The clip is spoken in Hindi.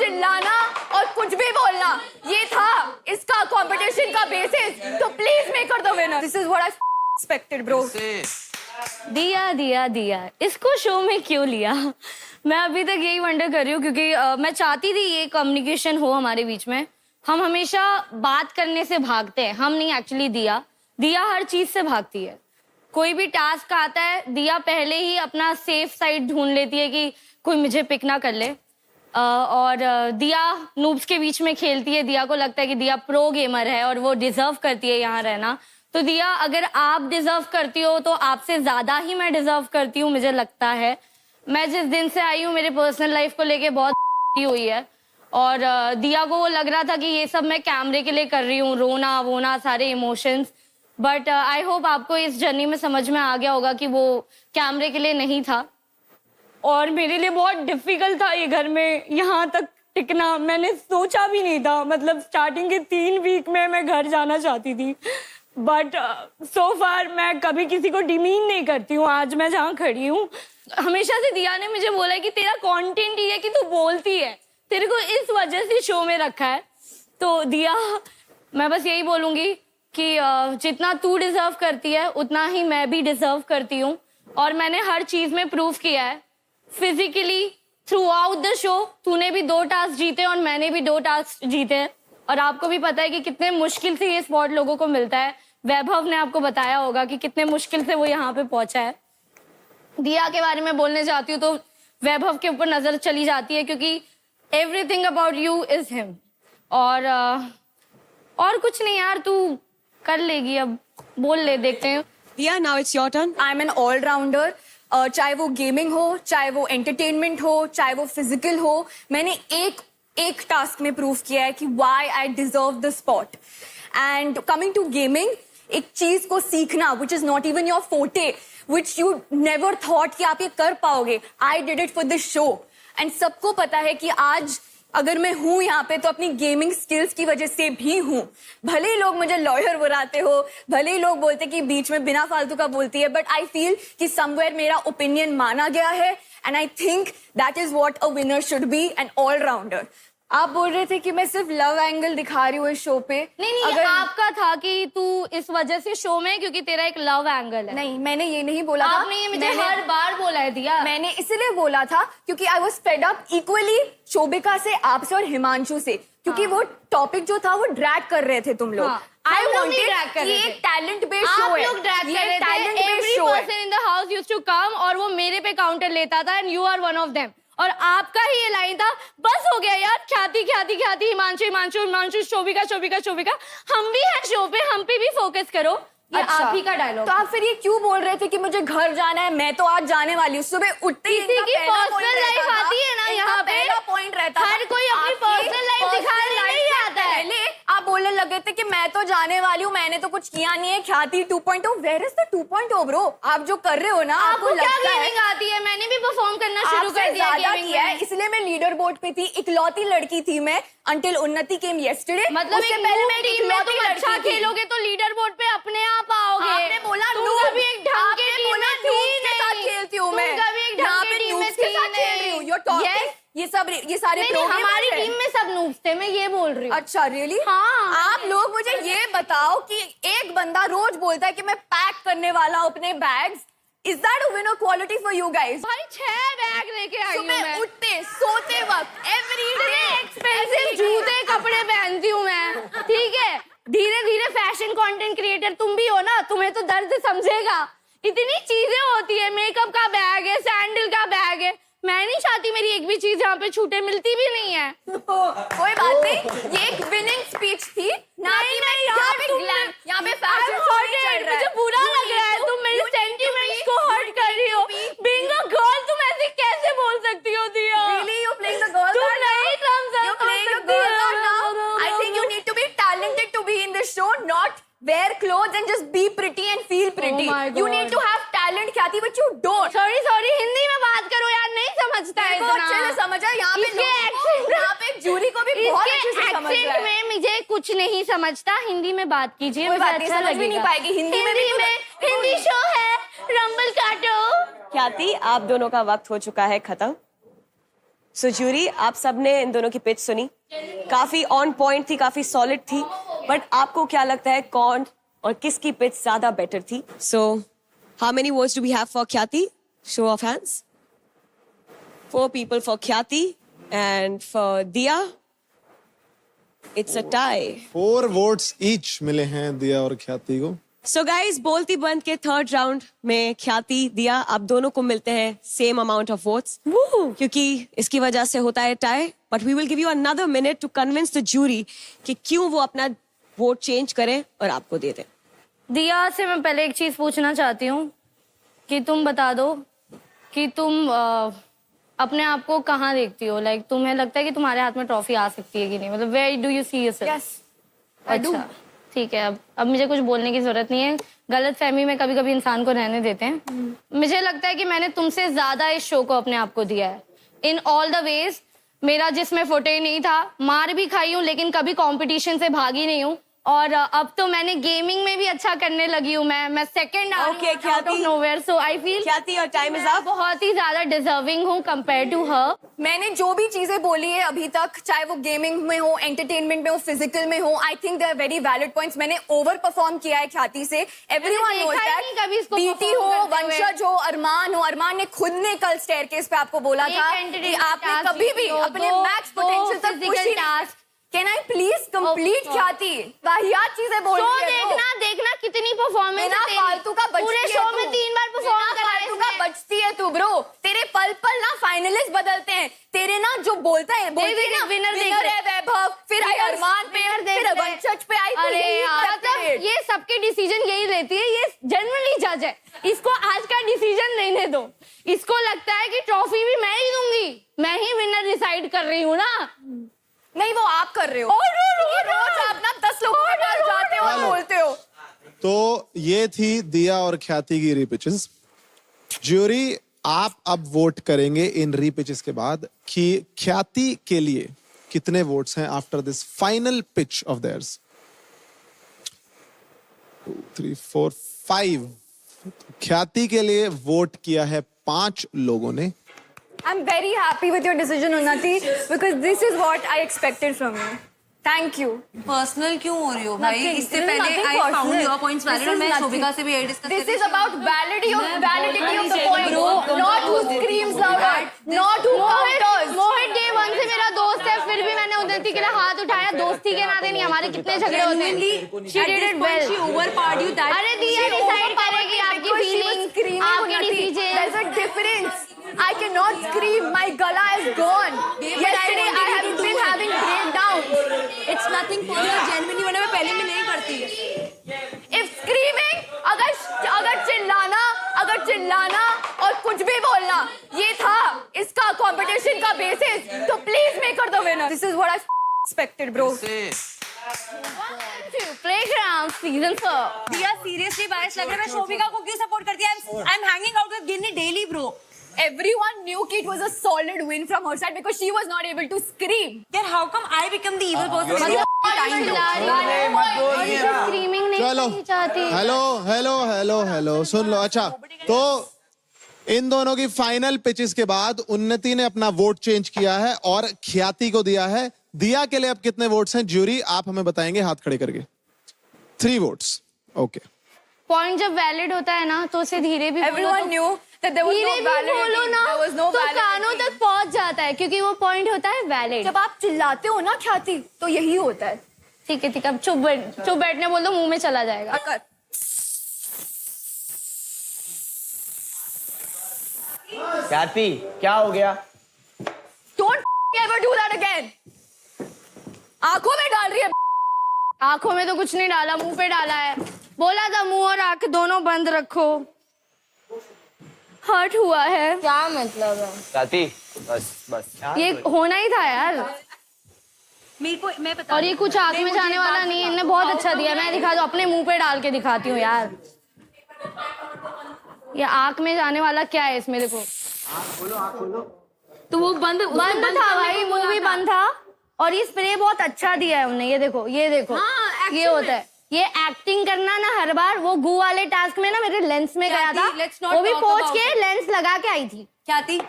चिल्लाना और कुछ भी बोलना, ये था इसका कंपटीशन का बेसिस। तो please make her the winner. This is what I expected bro. दिया दिया दिया, इसको शो में क्यों लिया? मैं अभी तक यही वंडर कर रही हूँ, क्योंकि मैं चाहती थी ये कम्युनिकेशन हो हमारे बीच में। हम हमेशा बात करने से भागते हैं, हम नहीं एक्चुअली। दिया हर चीज से भागती है। कोई भी टास्क आता है, दिया पहले ही अपना सेफ साइड ढूंढ लेती है कि कोई मुझे पिक ना कर ले। और दिया नूब्स के बीच में खेलती है। दिया को लगता है कि दिया प्रो गेमर है और वो डिजर्व करती है यहाँ रहना। तो दिया, अगर आप डिजर्व करती हो तो आपसे ज्यादा ही मैं डिजर्व करती हूँ, मुझे लगता है। मैं जिस दिन से आई हूँ मेरे पर्सनल लाइफ को लेके बहुत हुई है, और दिया को वो लग रहा था कि ये सब मैं कैमरे के लिए कर रही हूँ, रोना वोना सारे इमोशंस। बट आई होप आपको इस जर्नी में समझ में आ गया होगा कि वो कैमरे के लिए नहीं था। और मेरे लिए बहुत डिफिकल्ट था ये घर में यहाँ तक टिकना। मैंने सोचा भी नहीं था, मतलब स्टार्टिंग के 3 वीक में मैं घर जाना चाहती थी। बट सो फार मैं कभी किसी को डिमीन नहीं करती हूँ। आज मैं जहाँ खड़ी हूँ, हमेशा से दिया ने मुझे बोला है कि तेरा कंटेंट ये है कि तू बोलती है, तेरे को इस वजह से शो में रखा है। तो दिया, मैं बस यही बोलूंगी कि जितना तू डिजर्व करती है उतना ही मैं भी डिजर्व करती हूँ। और मैंने हर चीज में प्रूव किया है, physically through out the show. तूने भी 2 टास्क जीते और मैंने भी 2 टास्क जीते। और आपको भी पता है कि कितने मुश्किल से ये स्पॉट लोगों को मिलता है। वैभव ने आपको बताया होगा कि कितने मुश्किल से वो यहाँ पे पहुंचा है। दिया के बारे में बोलने जाती हूँ तो वैभव के ऊपर नजर चली जाती है, क्योंकि everything about you is him. और कुछ नहीं यार, तू कर लेगी, अब बोल ले, देखते हैं। Diya, now it's your turn. I am an allrounder. चाहे वो गेमिंग हो, चाहे वो एंटरटेनमेंट हो, चाहे वो फिजिकल हो, मैंने एक टास्क में प्रूव किया है कि why I deserve the spot. And coming to gaming, एक चीज को सीखना which is not even your forte, which you never thought कि आप ये कर पाओगे, I did it for this show. And सबको पता है कि आज अगर मैं हूं यहाँ पे तो अपनी गेमिंग स्किल्स की वजह से भी हूं। भले ही लोग मुझे लॉयर बुलाते हो, भले ही लोग बोलते कि बीच में बिना फालतू का बोलती है, बट आई फील कि समवेयर मेरा ओपिनियन माना गया है। And I think that is what a winner should be, an allrounder. आप बोल रहे थे कि मैं सिर्फ लव एंगल दिखा रही हूँ इस शो पे। नहीं, अगर आपका था कि तू इस वजह से शो में, क्योंकि तेरा एक लव एंगल है। नहीं, मैंने ये नहीं बोला था। आपने ये मुझे हर बार बोला है दिया। मैंने इसलिए बोला था क्योंकि I was fed up equally Shobhika से, आपसे और हिमांशु से, क्योंकि वो टॉपिक जो था वो ड्रैग कर रहे थे तुम लोग। आई वांटेड ये एक टैलेंट बेस्ड शो है। आप लोग ड्रैग कर रहे थे। Every person in the house used to come और वो मेरे पे काउंटर लेता था, and you are one of them. और आपका ही ये लाइन था, बस हो गया यार, ख्याति ख्याति ख्याति, हिमांशु हिमांशु हिमांशु, शोभिका शोभिका शोभिका, हम भी हैं शो पे, हम पे भी फोकस करो। ये अच्छा, आप ही का डायलॉग। तो आप फिर ये क्यों बोल रहे थे कि मुझे घर जाना है? मैं तो आज जाने वाली हूँ। सुबह उठते ही किसी की पर्सनल लाइफ आती है ना यहाँ पे, पॉइंट रहता हर कोई अपनी पर्सनल लाइफ दिखाने नहीं आता है। पहले आप बोलने लगे थे कि मैं तो जाने वाली हूँ, मैंने तो कुछ किया नहीं है। ख्याति 2.0, वेयर इज द 2.0 ब्रो? आप जो कर रहे हो ना, आपको क्या गेमिंग आती है? मैंने भी परफॉर्म करना शुरू कर दिया गेमिंग में, इसलिए मैं लीडर बोर्ड पे थी। इकलौती लड़की थी मैं, अंटिल उन्नति केम यस्टरडे। मतलब एक टीम में तुम अच्छा खेलोगे तो लीडर बोर्ड पे अपने आप आओगे। आपने बोला तुम कभी एक ढंग की टीम में थी नहीं, खेलती हूँ मैं, तुम कभी एक ढंग की टीम में थी नहीं। ये सारे नहीं, हमारी टीम में सब नूब्स थे, मैं ये बोल रही हूँ। अच्छा, रियली? हाँ। आप लोग मुझे ये बताओ कि एक बंदा रोज बोलता है कि मैं पैक करने वाला हूँ अपने bags. Is that a winner quality for you guys? भाई 6 बैग लेके आई हूँ मैं। सुबह उठते सोते वक्त एवरी डे एक्सपेंसिव जूते कपड़े पहनती हूँ मैं, ठीक है? धीरे धीरे फैशन कंटेंट क्रिएटर तुम भी हो ना, तुम्हें तो दर्द समझेगा। इतनी चीजें होती है, मेकअप का बैग है, सैंडल का बैग है। मैं नहीं चाहती मेरी एक भी चीज यहाँ पे छूटे, मिलती भी नहीं है। कोई बात नहीं, ये एक विनिंग स्पीच थी ना कि मैं यहाँ पे फैशन शो नहीं चल रहा है। मुझे बुरा लग रहा है, तुम मेरी सेंटिमेंट्स को हर्ट कर रही हो। बीइंग अ गर्ल तुम ऐसे कैसे बोल सकती हो दिया? Really, you playing the girl तुम card नहीं now? समझ You're playing a girl card now? I think you need to be talented to be in this show, not wear clothes and just be pretty and feel pretty. Oh my God. You need to have talent, ख्याति, but you don't. Sorry Hindi में बात करो यार, नहीं समझता है इतना अच्छे से समझा। यहाँ पे जूरी को भी बहुत अच्छे से समझ रहा है। में मुझे कुछ नहीं समझता, हिंदी में बात कीजिए, मुझे अच्छा समझ भी नहीं पाएगी हिंदी में। हिंदी शो है, रंबल काटो। ख्याति, आप दोनों का वक्त हो चुका है खत्म। सो ज्यूरी, आप सबने इन दोनों की पिच सुनी, काफी ऑन पॉइंट थी, काफी सॉलिड थी, बट आपको क्या लगता है कौन और किसकी पिच ज्यादा बेटर थी? So how many votes do we have for Khyati? Show of hands. 4 people for Khyati, and for Diya, it's a tie. 4 votes each मिले हैं दिया और ख्याति को. So guys, बोलती बंद के थर्ड राउंड में ख्याति, दिया, आप दोनों को मिलते हैं सेम अमाउंट ऑफ वोट्स, क्योंकि इसकी वजह से होता है tie. But we will give you another minute to convince the jury कि क्यों वो अपना वोट चेंज करें और आपको दे दें. दिया से मैं पहले एक चीज पूछना चाहती हूँ कि तुम बता दो कि तुम अपने आप को कहाँ देखती हो. लाइक तुम्हें लगता है कि तुम्हारे हाथ में ट्रॉफी आ सकती है कि नहीं? मतलब where do you see yourself? Yes, I do. अच्छा, ठीक है. अब मुझे कुछ बोलने की जरूरत नहीं है. गलत फहमी में कभी कभी इंसान को रहने देते हैं. मुझे लगता है कि मैंने तुमसे ज्यादा इस शो को अपने आप को दिया है इन ऑल द वेज. मेरा जिसमें फुटे नहीं था, मार भी खाई हूँ, लेकिन कभी कंपटीशन से भागी नहीं हूँ. और अब तो मैंने गेमिंग में भी अच्छा करने लगी हूँ. मैं second Okay, out of nowhere, so I feel ख्याति, योर टाइम इज अप. बहुत ही ज्यादा डिजर्विंग हूँ कंपेयर टू हर. मैंने जो भी चीजें बोली है अभी तक, चाहे वो गेमिंग में हो, एंटरटेनमेंट में हो, फिजिकल में हो, I think they are very valid points. मैंने ओवर परफॉर्म किया है ख्याति से. एवरीवन देखा नोज ही नहीं कभी दैट. इसको बीटी perform हो, करते हुए. वंशज हो, अरमान हो. अरमान ने खुद ने कल स्टेयरकेस पे आपको बोला एक था entertainment कि आपने task कभी भी दो, अपने दो मैक्स पोटेंशियल तक physical push he task. Can I please complete Oh, ख्याति? वाहियात चीजें बोल शो रही है bro. देखना कितनी परफॉर्मेंस बिना फालतू का बचती पूरे है शो तू. में 3 बार परफॉर्म बिना करा है फालतू का इसने. बचती है तू ब्रो. तेरे पल पल ना फाइनलिस्ट बदलते हैं. तेरे ना जो बोलता है बोलते हैं ना, winner देख विनर रहे. है वैभव, फिर आई Winners, अरमान पे, winner देख फिर रहे. वंशज पे आई. तो अरे यही यार, करते हैं. मतलब ये सबके डिसीजन यही लेती है. ये जनरली जज है. इसको आज का डिसीजन लेने दो. इसको लगता है कि ट्रॉफी भी मैं ही दूंगी. मैं ही विनर डिसाइड कर रही हूँ ना. नहीं, वो आप कर रहे हो. क्योंकि रोज आप ना 10 लोगों के पास जाते हो और चलो. बोलते हो. तो ये थी दिया और ख्याति की रीपिचेस. ज्यूरी, आप अब वोट करेंगे इन रीपिचेस के बाद कि ख्याति के लिए कितने वोट्स हैं after this final pitch of theirs. 2 3 4 5. ख्याति के लिए वोट किया है 5 लोगों ने. I'm very happy with your decision, Unnati, because this is what I expected from you. Thank you. Personal क्यों हो रही हो भाई? Nothing. इससे This is पहले nothing I found personal. Your points This valid और is मैं nothing. शोभिका से भी यही discuss This is about validity of the point, not who screams louder, not who counters. Mohit day 1 से मेरा दोस्त है, फिर भी मैंने उदयती के लिए हाथ उठाया. दोस्ती के नाते नहीं, हमारे कितने झगड़े होते हैं. She did it well. she overpowered you that अरे दिया डिसाइड करेगी आपकी Because she was feeling, screaming, आपके Unnati. Decision. There's a difference. I cannot scream. My gala is gone. Yesterday I have been having breakdowns. It's nothing personal. Genuinely वरना मैं पहले भी नहीं करती. If screaming, अगर चिल्लाना और कुछ भी बोलना ये था इसका कंपटीशन का बेसिस, तो please make her the winner. This is what I expected, bro. Playground season 4. दिया सीरियसली बायस लग रहा है. मैं शोभिका को क्यों सपोर्ट करती है? I am hanging out with Ginni daily bro. Everyone knew कि it was a solid win from her side because she was not able to scream. यार how come I become the evil person? Screaming नहीं चलो, करनी चाहती. हेलो, सुन लो. अच्छा, तो इन दोनों की फाइनल पिचेस के बाद उन्नति ने अपना वोट चेंज किया है और ख्याति को दिया है. दिया के लिए अब कितने वोट्स हैं ज्यूरी, आप हमें बताएंगे हाथ खड़े करके. 3 वोट्स. ओके. पॉइंट जब वैलिड होता है ना, तो उसे धीरे भी Everyone knew that there was धीरे no भी validity. बोलो ना, There was no तो validity. कानों तक पहुंच जाता है, क्योंकि वो पॉइंट होता है वैलिड. जब आप चिल्लाते हो ना ख्याति, तो यही होता है. ठीक है, अब चुप बैठने बोल दो, मुंह में चला जाएगा. अगर ख्याति, क्या हो गया? don't ever do that again. आंखों में डाल रही है. आंखों में तो कुछ नहीं डाला, मुंह पे डाला है. बोला था मुंह और आंख दोनों बंद रखो. हर्ट हुआ है. क्या मतलब है? ख्याति, बस. ये होना ही था यार. मेरे को मैं पता और ये कुछ आंख में जाने वाला नहीं है. इनने बहुत अच्छा दिया. मैं दिखा दो, अपने मुंह पे डाल के दिखाती हूँ यार. ये आंख में जाने वाला क्या है इसमें? देखो, तो वो बंद था भाई, मुंह भी बंद था. और ये स्प्रे बहुत अच्छा दिया है उन्हें. ये देखो, हाँ, ये होता है. ये एक्टिंग करना ना हर बार. वो गू वाले टास्क में ना मेरे लेंस में गया था, let's not वो भी talk पोंछ about के लेंस लगा के आई थी. ख्याति